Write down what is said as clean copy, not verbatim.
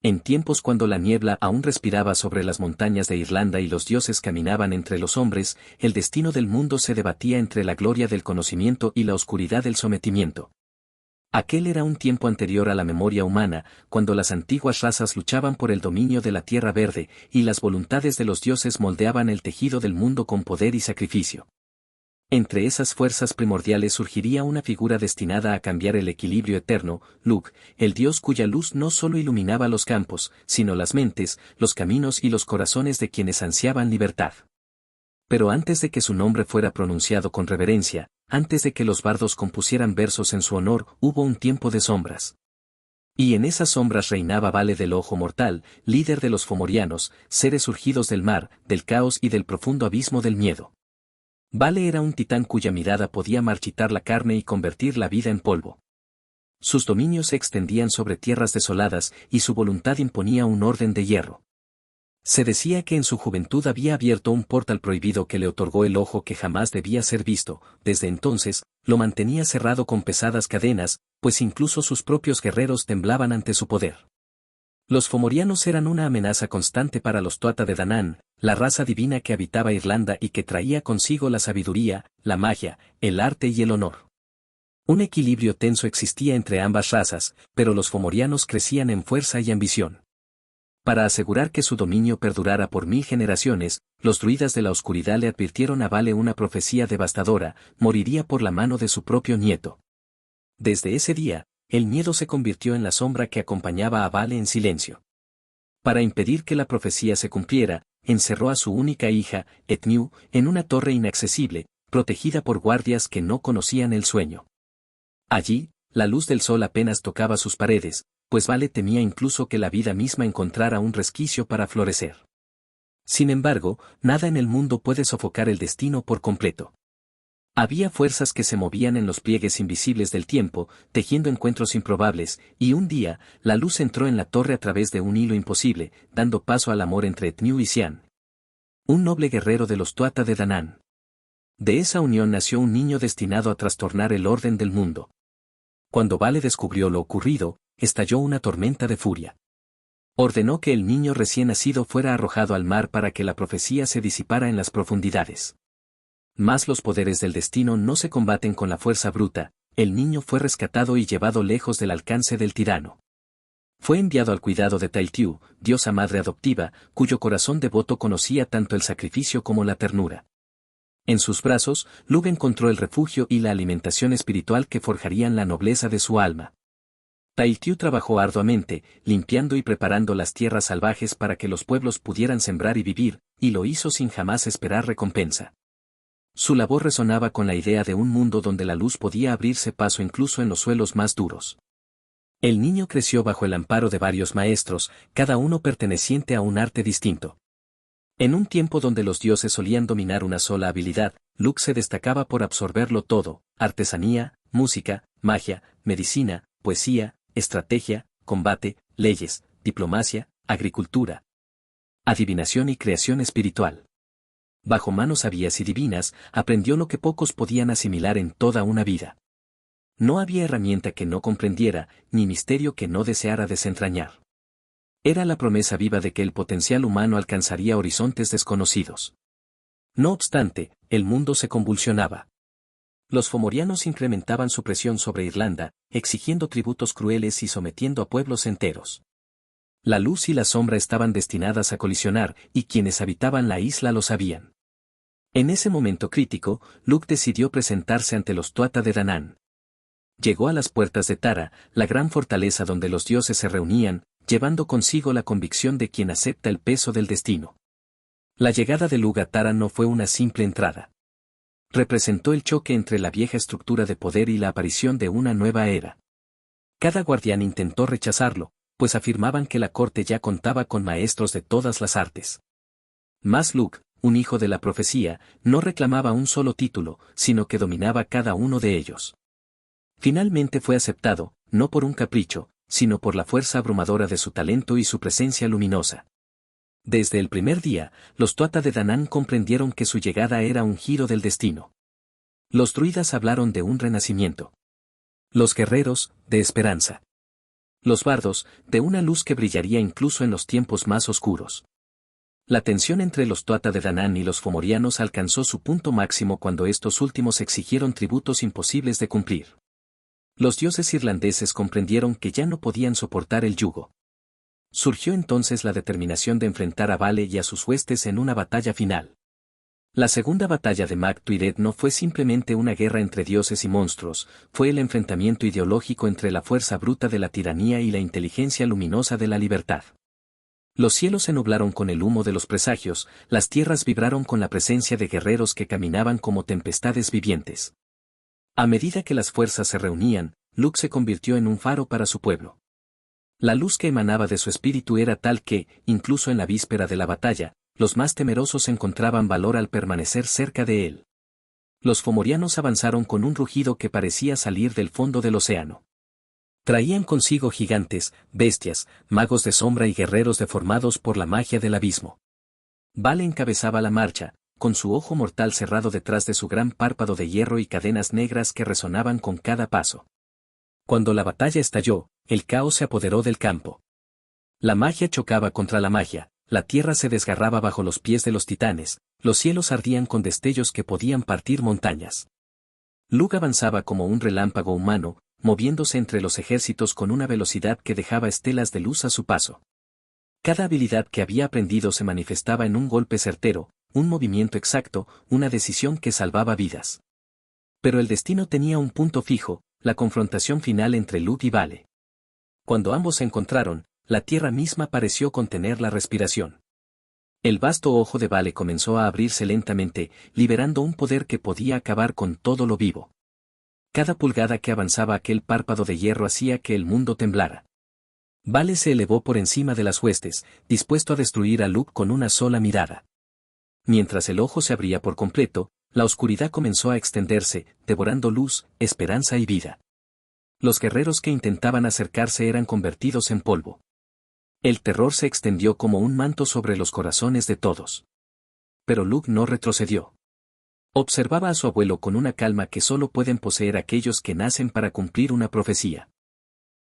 En tiempos cuando la niebla aún respiraba sobre las montañas de Irlanda y los dioses caminaban entre los hombres, el destino del mundo se debatía entre la gloria del conocimiento y la oscuridad del sometimiento. Aquel era un tiempo anterior a la memoria humana, cuando las antiguas razas luchaban por el dominio de la Tierra Verde, y las voluntades de los dioses moldeaban el tejido del mundo con poder y sacrificio. Entre esas fuerzas primordiales surgiría una figura destinada a cambiar el equilibrio eterno, Lugh, el dios cuya luz no solo iluminaba los campos, sino las mentes, los caminos y los corazones de quienes ansiaban libertad. Pero antes de que su nombre fuera pronunciado con reverencia, antes de que los bardos compusieran versos en su honor, hubo un tiempo de sombras. Y en esas sombras reinaba Vale del Ojo Mortal, líder de los fomorianos, seres surgidos del mar, del caos y del profundo abismo del miedo. Vale era un titán cuya mirada podía marchitar la carne y convertir la vida en polvo. Sus dominios se extendían sobre tierras desoladas y su voluntad imponía un orden de hierro. Se decía que en su juventud había abierto un portal prohibido que le otorgó el ojo que jamás debía ser visto. Desde entonces, lo mantenía cerrado con pesadas cadenas, pues incluso sus propios guerreros temblaban ante su poder. Los fomorianos eran una amenaza constante para los Tuatha de Danann, la raza divina que habitaba Irlanda y que traía consigo la sabiduría, la magia, el arte y el honor. Un equilibrio tenso existía entre ambas razas, pero los fomorianos crecían en fuerza y ambición. Para asegurar que su dominio perdurara por 1000 generaciones, los druidas de la oscuridad le advirtieron a Vale una profecía devastadora: moriría por la mano de su propio nieto. Desde ese día, el miedo se convirtió en la sombra que acompañaba a Vale en silencio. Para impedir que la profecía se cumpliera, encerró a su única hija, Etniu, en una torre inaccesible, protegida por guardias que no conocían el sueño. Allí, la luz del sol apenas tocaba sus paredes, pues Vale temía incluso que la vida misma encontrara un resquicio para florecer. Sin embargo, nada en el mundo puede sofocar el destino por completo. Había fuerzas que se movían en los pliegues invisibles del tiempo, tejiendo encuentros improbables, y un día, la luz entró en la torre a través de un hilo imposible, dando paso al amor entre Etniu y Sian, un noble guerrero de los Tuatha de Danann. De esa unión nació un niño destinado a trastornar el orden del mundo. Cuando Vale descubrió lo ocurrido, estalló una tormenta de furia. Ordenó que el niño recién nacido fuera arrojado al mar para que la profecía se disipara en las profundidades. Mas los poderes del destino no se combaten con la fuerza bruta. El niño fue rescatado y llevado lejos del alcance del tirano. Fue enviado al cuidado de Tailtiu, diosa madre adoptiva, cuyo corazón devoto conocía tanto el sacrificio como la ternura. En sus brazos, Lugh encontró el refugio y la alimentación espiritual que forjarían la nobleza de su alma. Tailtiu trabajó arduamente, limpiando y preparando las tierras salvajes para que los pueblos pudieran sembrar y vivir, y lo hizo sin jamás esperar recompensa. Su labor resonaba con la idea de un mundo donde la luz podía abrirse paso incluso en los suelos más duros. El niño creció bajo el amparo de varios maestros, cada uno perteneciente a un arte distinto. En un tiempo donde los dioses solían dominar una sola habilidad, Lugh se destacaba por absorberlo todo: artesanía, música, magia, medicina, poesía, estrategia, combate, leyes, diplomacia, agricultura, adivinación y creación espiritual. Bajo manos sabias y divinas, aprendió lo que pocos podían asimilar en toda una vida. No había herramienta que no comprendiera, ni misterio que no deseara desentrañar. Era la promesa viva de que el potencial humano alcanzaría horizontes desconocidos. No obstante, el mundo se convulsionaba. Los fomorianos incrementaban su presión sobre Irlanda, exigiendo tributos crueles y sometiendo a pueblos enteros. La luz y la sombra estaban destinadas a colisionar, y quienes habitaban la isla lo sabían. En ese momento crítico, Lugh decidió presentarse ante los Tuatha de Danann. Llegó a las puertas de Tara, la gran fortaleza donde los dioses se reunían, llevando consigo la convicción de quien acepta el peso del destino. La llegada de Lugh a Tara no fue una simple entrada. Representó el choque entre la vieja estructura de poder y la aparición de una nueva era. Cada guardián intentó rechazarlo, pues afirmaban que la corte ya contaba con maestros de todas las artes. Mas Lugh, un hijo de la profecía, no reclamaba un solo título, sino que dominaba cada uno de ellos. Finalmente fue aceptado, no por un capricho, sino por la fuerza abrumadora de su talento y su presencia luminosa. Desde el primer día, los Tuatha de Danann comprendieron que su llegada era un giro del destino. Los druidas hablaron de un renacimiento. Los guerreros, de esperanza. Los bardos, de una luz que brillaría incluso en los tiempos más oscuros. La tensión entre los Tuatha de Danann y los fomorianos alcanzó su punto máximo cuando estos últimos exigieron tributos imposibles de cumplir. Los dioses irlandeses comprendieron que ya no podían soportar el yugo. Surgió entonces la determinación de enfrentar a Vale y a sus huestes en una batalla final. La segunda batalla de Mag Tuired no fue simplemente una guerra entre dioses y monstruos, fue el enfrentamiento ideológico entre la fuerza bruta de la tiranía y la inteligencia luminosa de la libertad. Los cielos se nublaron con el humo de los presagios, las tierras vibraron con la presencia de guerreros que caminaban como tempestades vivientes. A medida que las fuerzas se reunían, Luke se convirtió en un faro para su pueblo. La luz que emanaba de su espíritu era tal que, incluso en la víspera de la batalla, los más temerosos encontraban valor al permanecer cerca de él. Los fomorianos avanzaron con un rugido que parecía salir del fondo del océano. Traían consigo gigantes, bestias, magos de sombra y guerreros deformados por la magia del abismo. Vale encabezaba la marcha, con su ojo mortal cerrado detrás de su gran párpado de hierro y cadenas negras que resonaban con cada paso. Cuando la batalla estalló, el caos se apoderó del campo. La magia chocaba contra la magia, la tierra se desgarraba bajo los pies de los titanes, los cielos ardían con destellos que podían partir montañas. Luke avanzaba como un relámpago humano, moviéndose entre los ejércitos con una velocidad que dejaba estelas de luz a su paso. Cada habilidad que había aprendido se manifestaba en un golpe certero, un movimiento exacto, una decisión que salvaba vidas. Pero el destino tenía un punto fijo, la confrontación final entre Luke y Vale. Cuando ambos se encontraron, la tierra misma pareció contener la respiración. El vasto ojo de Vale comenzó a abrirse lentamente, liberando un poder que podía acabar con todo lo vivo. Cada pulgada que avanzaba aquel párpado de hierro hacía que el mundo temblara. Vale se elevó por encima de las huestes, dispuesto a destruir a Luke con una sola mirada. Mientras el ojo se abría por completo, la oscuridad comenzó a extenderse, devorando luz, esperanza y vida. Los guerreros que intentaban acercarse eran convertidos en polvo. El terror se extendió como un manto sobre los corazones de todos. Pero Luke no retrocedió. Observaba a su abuelo con una calma que solo pueden poseer aquellos que nacen para cumplir una profecía.